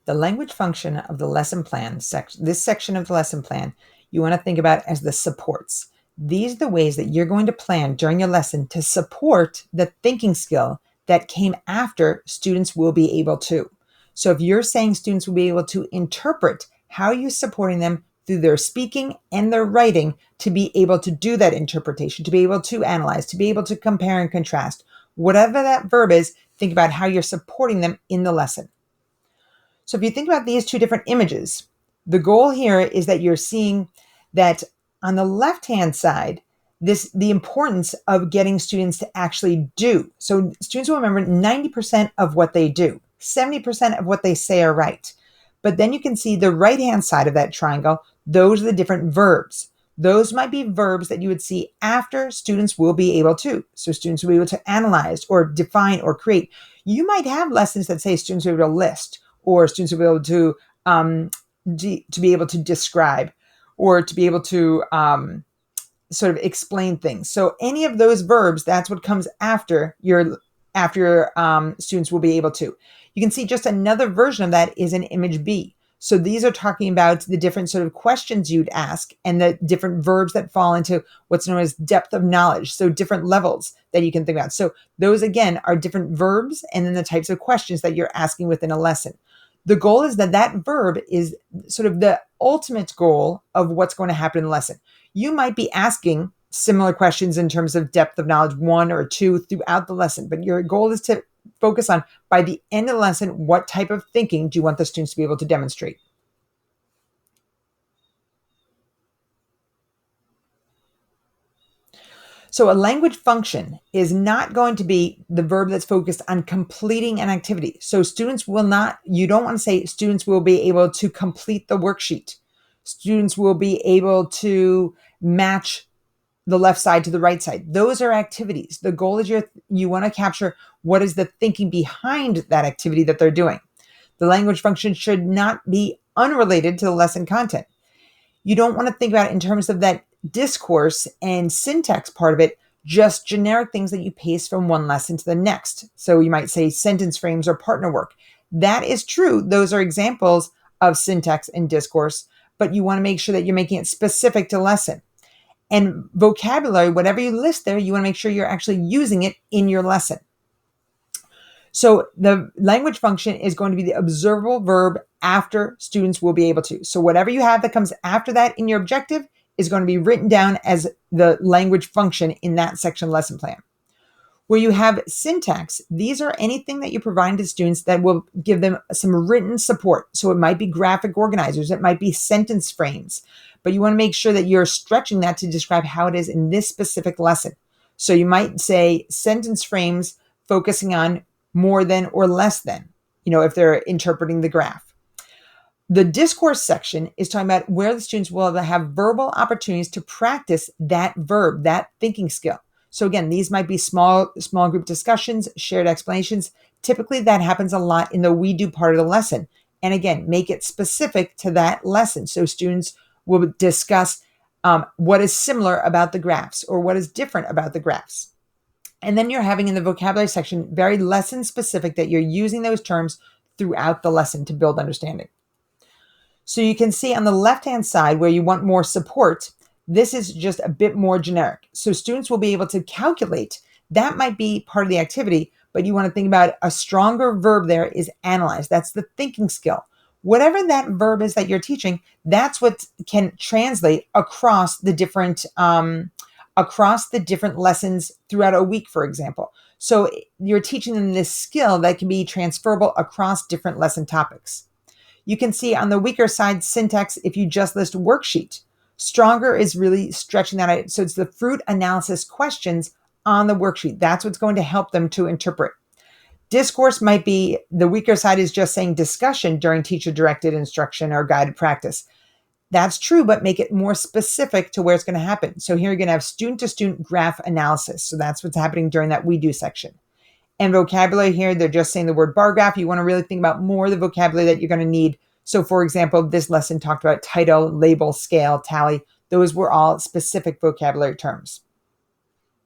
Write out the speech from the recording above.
The language function of the lesson plan section, this section of the lesson plan, you want to think about as the supports. These are the ways that you're going to plan during your lesson to support the thinking skill that came after students will be able to. So if you're saying students will be able to interpret, how are you supporting them through their speaking and their writing to be able to do that interpretation, to be able to analyze, to be able to compare and contrast? Whatever that verb is, think about how you're supporting them in the lesson. So if you think about these two different images, the goal here is that you're seeing that on the left-hand side, the importance of getting students to actually do. So students will remember 90% of what they do, 70% of what they say are right. But then you can see the right-hand side of that triangle, those are the different verbs. Those might be verbs that you would see after students will be able to. So students will be able to analyze or define or create. You might have lessons that say students will be able to list, or students will be able to be able to describe, or to be able to sort of explain things. So any of those verbs, that's what comes after your students will be able to. You can see just another version of that is in image B. So these are talking about the different sort of questions you'd ask and the different verbs that fall into what's known as depth of knowledge. So different levels that you can think about. So those again are different verbs and then the types of questions that you're asking within a lesson. The goal is that that verb is sort of the ultimate goal of what's going to happen in the lesson. You might be asking similar questions in terms of depth of knowledge, 1 or 2 throughout the lesson, but your goal is to focus on, by the end of the lesson, what type of thinking do you want the students to be able to demonstrate? So a language function is not going to be the verb that's focused on completing an activity. So students will not, you don't want to say students will be able to complete the worksheet. Students will be able to match the left side to the right side. Those are activities. The goal is you want to capture what is the thinking behind that activity that they're doing. The language function should not be unrelated to the lesson content. You don't want to think about it in terms of that discourse and syntax part of it, just generic things that you paste from one lesson to the next. So you might say sentence frames or partner work. That is true. Those are examples of syntax and discourse, but you want to make sure that you're making it specific to lesson. And vocabulary, whatever you list there, you want to make sure you're actually using it in your lesson. So the language function is going to be the observable verb after students will be able to. So whatever you have that comes after that in your objective is going to be written down as the language function in that section lesson plan. Where you have syntax, these are anything that you provide to students that will give them some written support. So it might be graphic organizers, it might be sentence frames, but you want to make sure that you're stretching that to describe how it is in this specific lesson. So you might say sentence frames focusing on more than or less than, if they're interpreting the graph. The discourse section is talking about where the students will have verbal opportunities to practice that verb, that thinking skill. So again, these might be small group discussions, shared explanations. Typically that happens a lot in the we do part of the lesson. And again, make it specific to that lesson. So students will discuss what is similar about the graphs or what is different about the graphs. And then you're having in the vocabulary section, very lesson specific, that you're using those terms throughout the lesson to build understanding. So you can see on the left-hand side where you want more support, this is just a bit more generic. So students will be able to calculate. That might be part of the activity, but you want to think about a stronger verb there is analyze. That's the thinking skill. Whatever that verb is that you're teaching, that's what can translate across the different lessons throughout a week, for example. So you're teaching them this skill that can be transferable across different lesson topics. You can see on the weaker side syntax, if you just list worksheet, stronger is really stretching that out. So it's the fruit analysis questions on the worksheet. That's what's going to help them to interpret. Discourse might be, the weaker side is just saying discussion during teacher-directed instruction or guided practice. That's true, but make it more specific to where it's going to happen. So here you're going to have student-to-student graph analysis. So that's what's happening during that we do section. And vocabulary here, they're just saying the word bar graph. You want to really think about more of the vocabulary that you're going to need. So for example, this lesson talked about title, label, scale, tally. Those were all specific vocabulary terms.